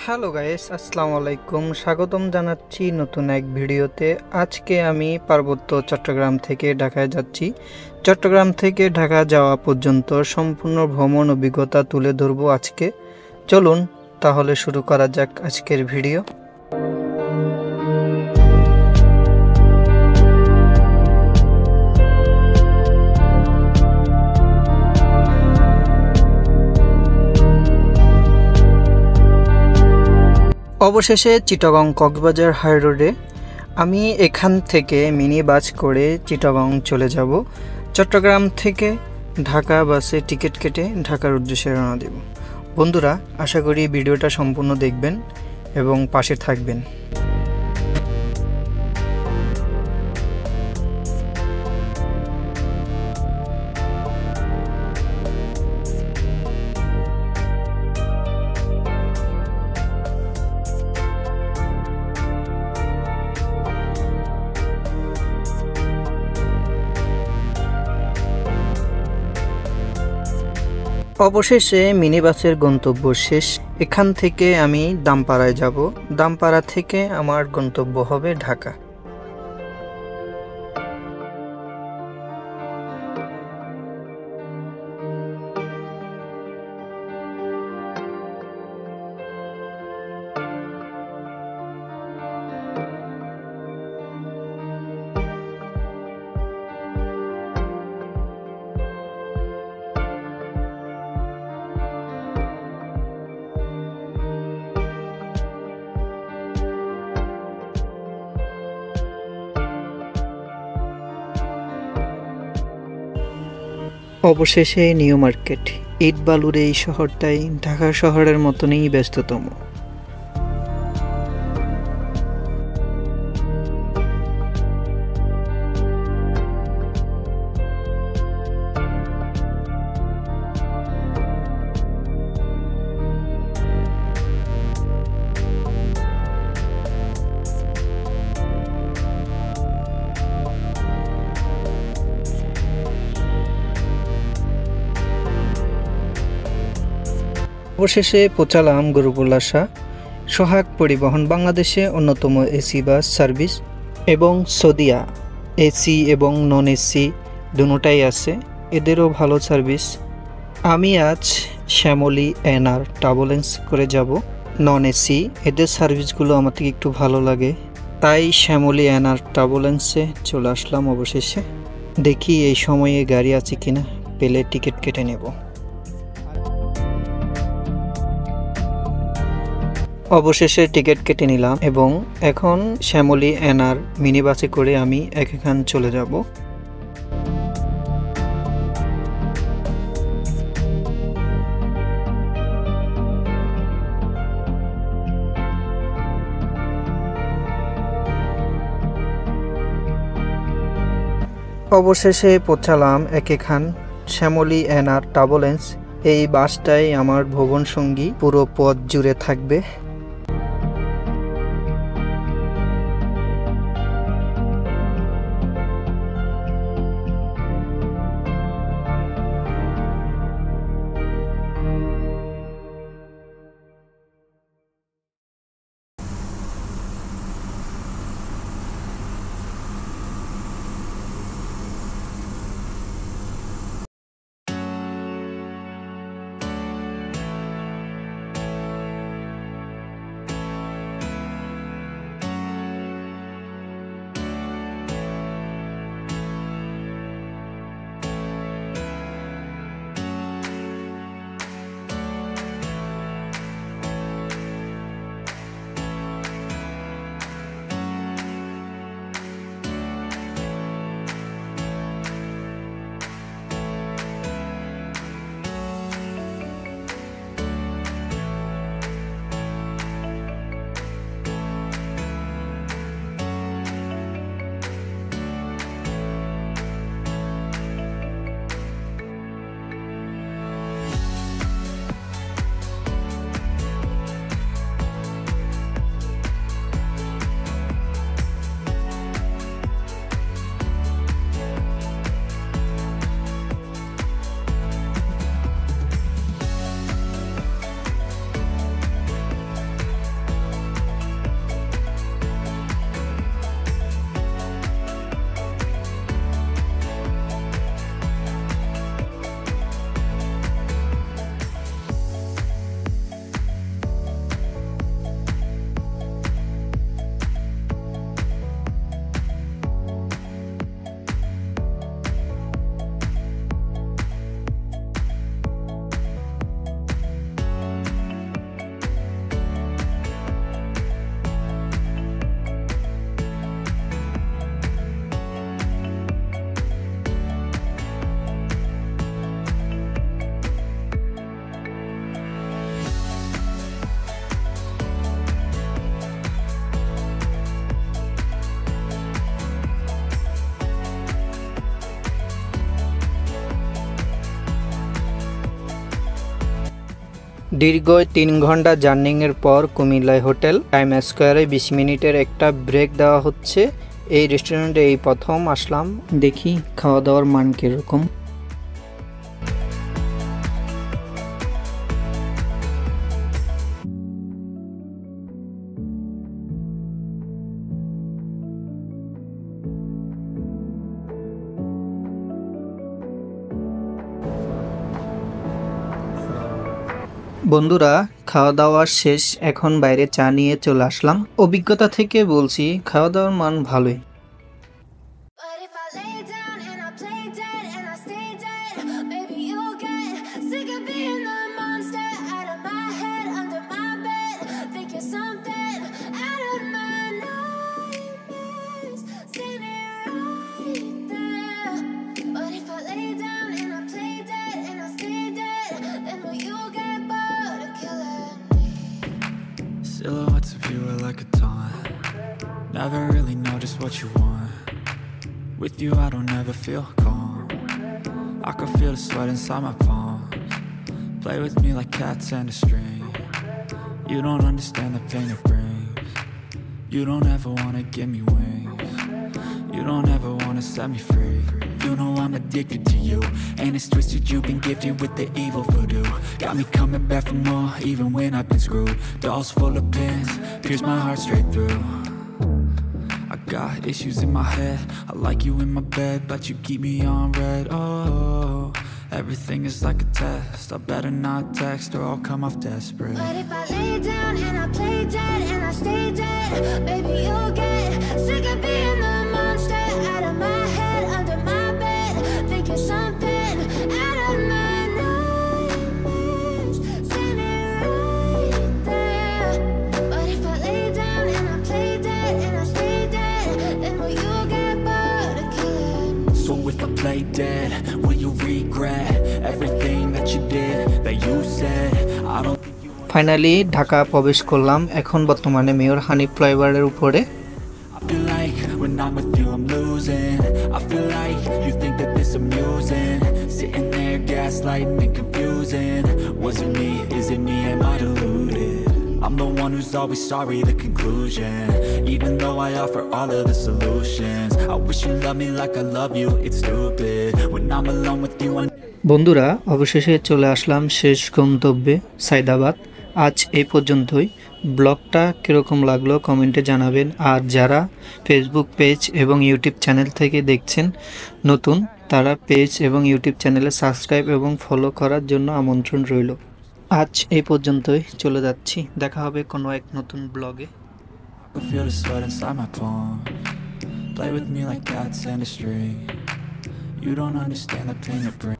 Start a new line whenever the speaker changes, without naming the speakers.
Hello guys, আসসালামু আলাইকুম। স্বাগতম জানাচ্ছি নতুন এক ভিডিওতে। আজকে আমি পার্বত্য চট্টগ্রাম থেকে ঢাকায় যাচ্ছি। চট্টগ্রাম থেকে ঢাকা যাওয়া পর্যন্ত সম্পূর্ণ ভ্রমণ অভিজ্ঞতা তুলে ধরবো আজকে। চলুন তাহলে শুরু করা যাক আজকের ভিডিও। অবশেষে চিটাগং কক্সবাজার হাই রোডে আমি এখান থেকে মিনি বাস করে চিটাগং চলে যাব। চট্টগ্রাম থেকে ঢাকা বাসে টিকিট কেটে ঢাকার উদ্দেশ্যে রওনা দেব। বন্ধুরা, আশা করি ভিডিওটা সম্পূর্ণ দেখবেন এবং পাশে থাকবেন। অবশেষে মিনি বাসের গন্তব্য শেষ। এখান থেকে আমি দামপাড়ায় যাব। দামপাড়া থেকে আমার গন্তব্য হবে ঢাকা। অবশেষে নিউ মার্কেট। ইট বালুর এই শহরটাই ঢাকা শহরের মতনই ব্যস্ততম। অবশেষে পৌঁছালাম গরুপুলাশা। সোহাগ পরিবহন বাংলাদেশে অন্যতম এসি বাস সার্ভিস এবং সদিয়া এসি এবং নন এসি দুটোটাই আছে, এদেরও ভালো সার্ভিস। আমি আজ শ্যামলী এনআর ট্রাভেলস করে যাব। নন এসি, এদের সার্ভিসগুলো আমার থেকে একটু ভালো লাগে, তাই শ্যামলী এনআর ট্রাভেলসে চলে আসলাম। অবশেষে দেখি এই সময়ে গাড়ি আছে কিনা, পেলে টিকিট কেটে নেব। অবশেষে টিকিট কেটে নিলাম এবং এখন শ্যামলী এনআর মিনি বাসে করে আমি এখান চলে যাব। অবশেষে পৌঁছালাম এখান শ্যামলী এনআর ট্রাভেলস। এই বাসটাই আমার ভ্রমণ সঙ্গী, পুরো পথ জুড়ে থাকবে। দীর্ঘ 3 ঘন্টা জার্নিংয়ের পর কুমিল্লায় হোটেল টাইম স্কোয়ারে 20 মিনিটের একটা ব্রেক দেওয়া হচ্ছে। এই রেস্টুরেন্টে এই প্রথম আসলাম, দেখি খাওয়া দাওয়ার মান কীরকম। বন্ধুরা, খাওয়া দাওয়া শেষ, এখন বাইরে চা নিয়ে চলে আসলাম। অভিজ্ঞতা থেকে বলছি খাওয়া দাওয়ার মান ভালোই।
Silhouettes of you are like a taunt. Never really know just what you want. With you I don't ever feel calm. I can feel the sweat inside my palms. Play with me like cats and a string. You don't understand the pain it brings. You don't ever wanna give me wings. You don't ever wanna set me free. You know I'm addicted to you, and it's twisted, you've been gifted with the evil voodoo. Got me coming back for more, even when I've been screwed. Dolls full of pins, pierce my heart straight through. I got issues in my head, I like you in my bed, but you keep me on red. Oh, everything is like a test, I better not text or I'll come off desperate.
But if I lay down and I play dead and I stay dead, baby you'll get sick of being the monster out of my head, under my bed, thinking something out of my nightmares, standing right there. But if I lay down and I play dead and I stay dead, then will you get bored of killing me?
So if I play dead, will you regret everything that you did, that you said? I don't think you
finally Dhaka প্রবেশ করলাম, এখন বর্তমানে mayor Hanif ফ্লাইওভারের উপরে।
I feel like when I'm with you I'm losing. I feel like you think that this amusing. Sitting there gaslighting and confusing. Was it me? Is it me? Am I deluded? I'm the one who's always sorry, the conclusion. Even though I offer all of the solutions, I wish you loved me like I love you. It's stupid when I'm alone with you.
বন্ধুরা, অবশেষে চলে আসলাম শেষ গন্তব্যে সাইদাবাদ। আজ এই পর্যন্তই। ব্লগটা কীরকম লাগলো কমেন্টে জানাবেন। আর যারা ফেসবুক পেজ এবং ইউটিউব চ্যানেল থেকে দেখছেন নতুন, তারা পেজ এবং ইউটিউব চ্যানেলে সাবস্ক্রাইব এবং ফলো করার জন্য আমন্ত্রণ রইল। আজ এই পর্যন্তই, চলে যাচ্ছি, দেখা হবে কোনো এক নতুন ব্লগে।
I feel the sweat inside my palms. Play with me like cats and a string. You don't understand the pain it brings.